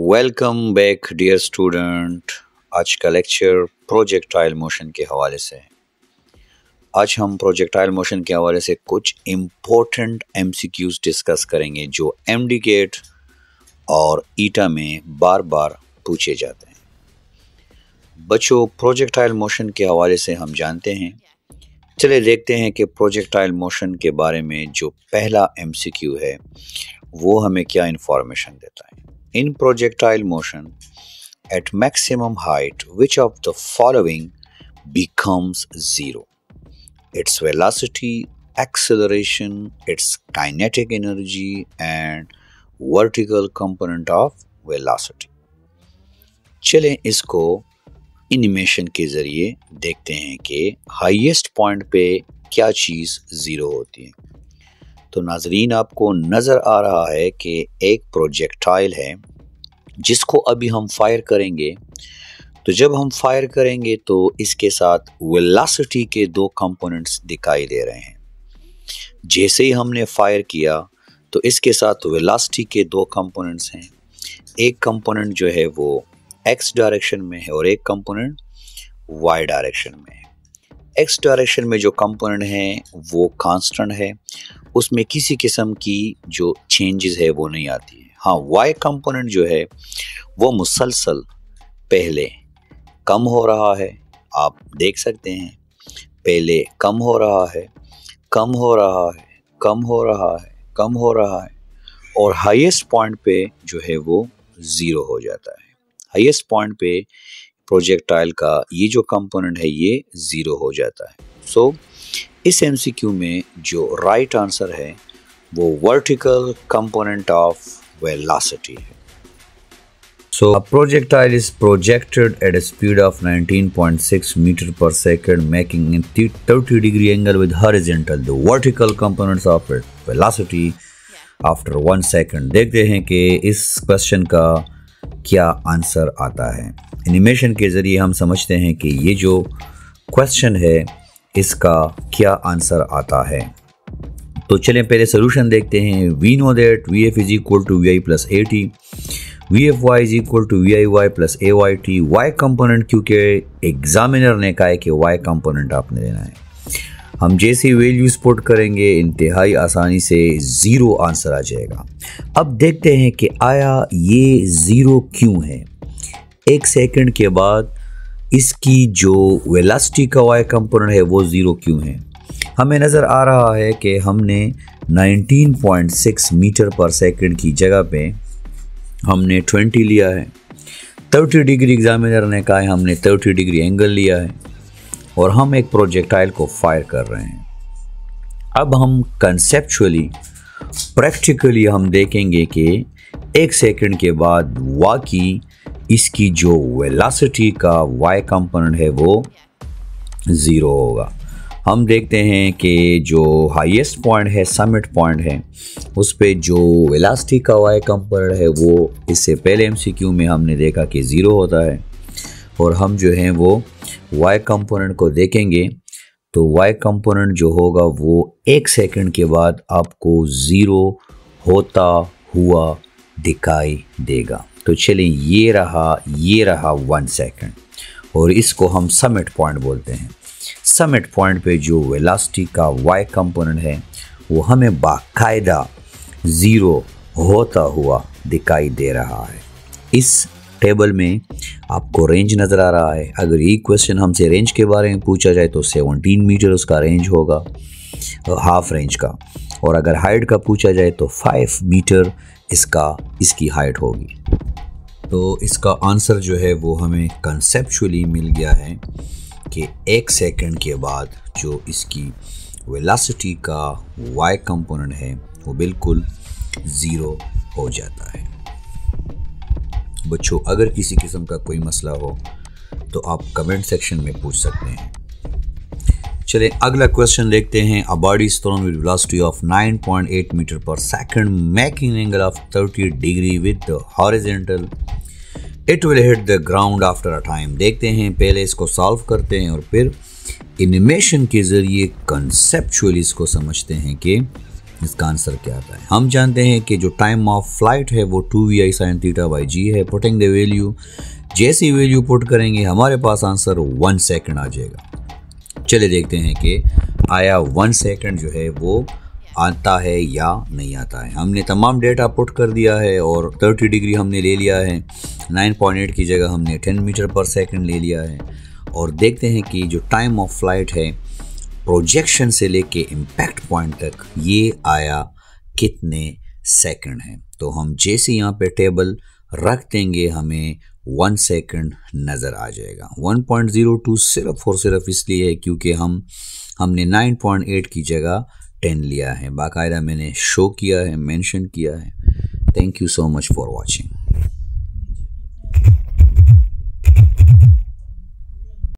Welcome back dear student. आज का lecture projectile motion के हवाले से है। आज हम प्रोजेक्टाइल मोशन के हवाले से कुछ इम्पोर्टेंट एमसीक्यूज डिस्कस करेंगे जो एमडीकेट और ईटा में बार बार पूछे जाते हैं। बच्चों, प्रोजेक्टाइल मोशन के हवाले से हम जानते हैं। चले देखते हैं कि प्रोजेक्टाइल मोशन के बारे में जो पहला एमसीक्यू है वो हमें क्या इंफॉर्मेशन देता है। In projectile motion, at maximum height, which of the following becomes zero? Its velocity, acceleration, its kinetic energy, and vertical component of velocity. चलें इसको एनिमेशन के ज़रिए देखते हैं कि हाईएस्ट पॉइंट पे क्या चीज़ ज़ीरो होती है। तो नाजरीन, आपको नज़र आ रहा है कि एक प्रोजेक्टाइल है जिसको अभी हम फायर करेंगे। तो जब हम फायर करेंगे तो इसके साथ वेलोसिटी के दो कंपोनेंट्स दिखाई दे रहे हैं। जैसे ही हमने फायर किया तो इसके साथ वेलोसिटी के दो कंपोनेंट्स हैं। एक कंपोनेंट जो है वो एक्स डायरेक्शन में है और एक कंपोनेंट वाई डायरेक्शन में है। एक्स डायरेक्शन में जो कंपोनेंट है वो कांस्टेंट है, उसमें किसी किस्म की जो चेंजेस है वो नहीं आती है। हाँ, वाई कंपोनेंट जो है वो मुसलसल पहले कम हो रहा है, आप देख सकते हैं। पहले कम हो रहा है, कम हो रहा है, कम हो रहा है, कम हो रहा है और हाईएस्ट पॉइंट पे जो है वो ज़ीरो हो जाता है। हाईएस्ट पॉइंट पे प्रोजेक्टाइल का ये जो कंपोनेंट है ये ज़ीरो हो जाता है। सो इस एमसीक्यू में जो राइट आंसर है वो वर्टिकल कंपोनेंट ऑफ velocity है। So a projectile is projected at a speed of 19.6 meter per second, making a 30-degree angle with horizontal. The vertical components of its velocity after 1 second. देखते हैं कि इस question का क्या answer आता है। Animation के जरिए हम समझते हैं कि ये जो क्वेश्चन है इसका क्या आंसर आता है। तो चलें पहले सोल्यूशन देखते हैं। We know that V F is equal to V I plus A T, V F Y is equal to V I Y plus A Y T. Y component क्योंकि एग्जामिनर ने कहा है कि वाई कंपोनेंट आपने लेना है। हम जैसे वैल्यूज पुट करेंगे इंतहाई आसानी से ज़ीरो आंसर आ जाएगा। अब देखते हैं कि आया ये ज़ीरो क्यों है। एक सेकंड के बाद इसकी जो वेलोसिटी का वाई कंपोनेंट है वो ज़ीरो क्यों है। हमें नज़र आ रहा है कि हमने 19.6 मीटर पर सेकंड की जगह पे हमने 20 लिया है। 30 डिग्री एग्जामिनर ने कहा है हमने 30 डिग्री एंगल लिया है और हम एक प्रोजेक्टाइल को फायर कर रहे हैं। अब हम कंसेप्चुअली प्रैक्टिकली हम देखेंगे कि एक सेकंड के बाद वाकई इसकी जो वेलोसिटी का वाई कंपोनेंट है वो ज़ीरो होगा। हम देखते हैं कि जो हाईएस्ट पॉइंट है, समिट पॉइंट है, उस पे जो वेलोसिटी का वाई कंपोनेंट है वो इससे पहले एमसीक्यू में हमने देखा कि ज़ीरो होता है और हम जो हैं वो वाई कंपोनेंट को देखेंगे तो वाई कंपोनेंट जो होगा वो एक सेकंड के बाद आपको ज़ीरो होता हुआ दिखाई देगा। तो चलिए ये रहा 1 सेकंड और इसको हम समिट पॉइंट बोलते हैं। समिट पॉइंट पे जो वेलोसिटी का वाई कंपोनेंट है वो हमें बाकायदा ज़ीरो होता हुआ दिखाई दे रहा है। इस टेबल में आपको रेंज नज़र आ रहा है। अगर ये क्वेश्चन हमसे रेंज के बारे में पूछा जाए तो 17 मीटर उसका रेंज होगा, हाफ रेंज का, और अगर हाइट का पूछा जाए तो 5 मीटर इसकी हाइट होगी। तो इसका आंसर जो है वो हमें कंसेप्चुअली मिल गया है कि एक सेकंड के बाद जो इसकी वेलोसिटी का वाई कंपोनेंट है वो बिल्कुल ज़ीरो हो जाता है। बच्चों, अगर किसी किस्म का कोई मसला हो तो आप कमेंट सेक्शन में पूछ सकते हैं। चलें अगला क्वेश्चन देखते हैं। A body is thrown with velocity of 9.8 metre per second, making angle of 30 degree with the horizontal. It will hit the ground after a time. देखते हैं, पहले इसको सॉल्व करते हैं और फिर एनिमेशन के ज़रिए कंसेप्चुअली इसको समझते हैं कि इसका आंसर क्या आता है? हम जानते हैं कि जो टाइम ऑफ फ्लाइट है वो 2vi sin थीटा बाई जी है। पुटिंग द वैल्यू, जैसी वैल्यू पुट करेंगे हमारे पास आंसर 1 सेकंड आ जाएगा। चले देखते हैं कि आया 1 सेकंड जो है वो आता है या नहीं आता है। हमने तमाम डेटा पुट कर दिया है और 30 डिग्री हमने ले लिया है, 9.8 की जगह हमने 10 मीटर पर सेकंड ले लिया है। और देखते हैं कि जो टाइम ऑफ फ्लाइट है प्रोजेक्शन से लेके इम्पैक्ट पॉइंट तक ये आया कितने सेकंड है। तो हम जैसे यहाँ पे टेबल रख देंगे हमें 1 सेकंड नज़र आ जाएगा। 1.02 सिर्फ और सिर्फ इसलिए है क्योंकि हमने 9.8 की जगह 10 लिया है। बाकायदा मैंने शो किया है, मेंशन किया है। Thank you so much for watching.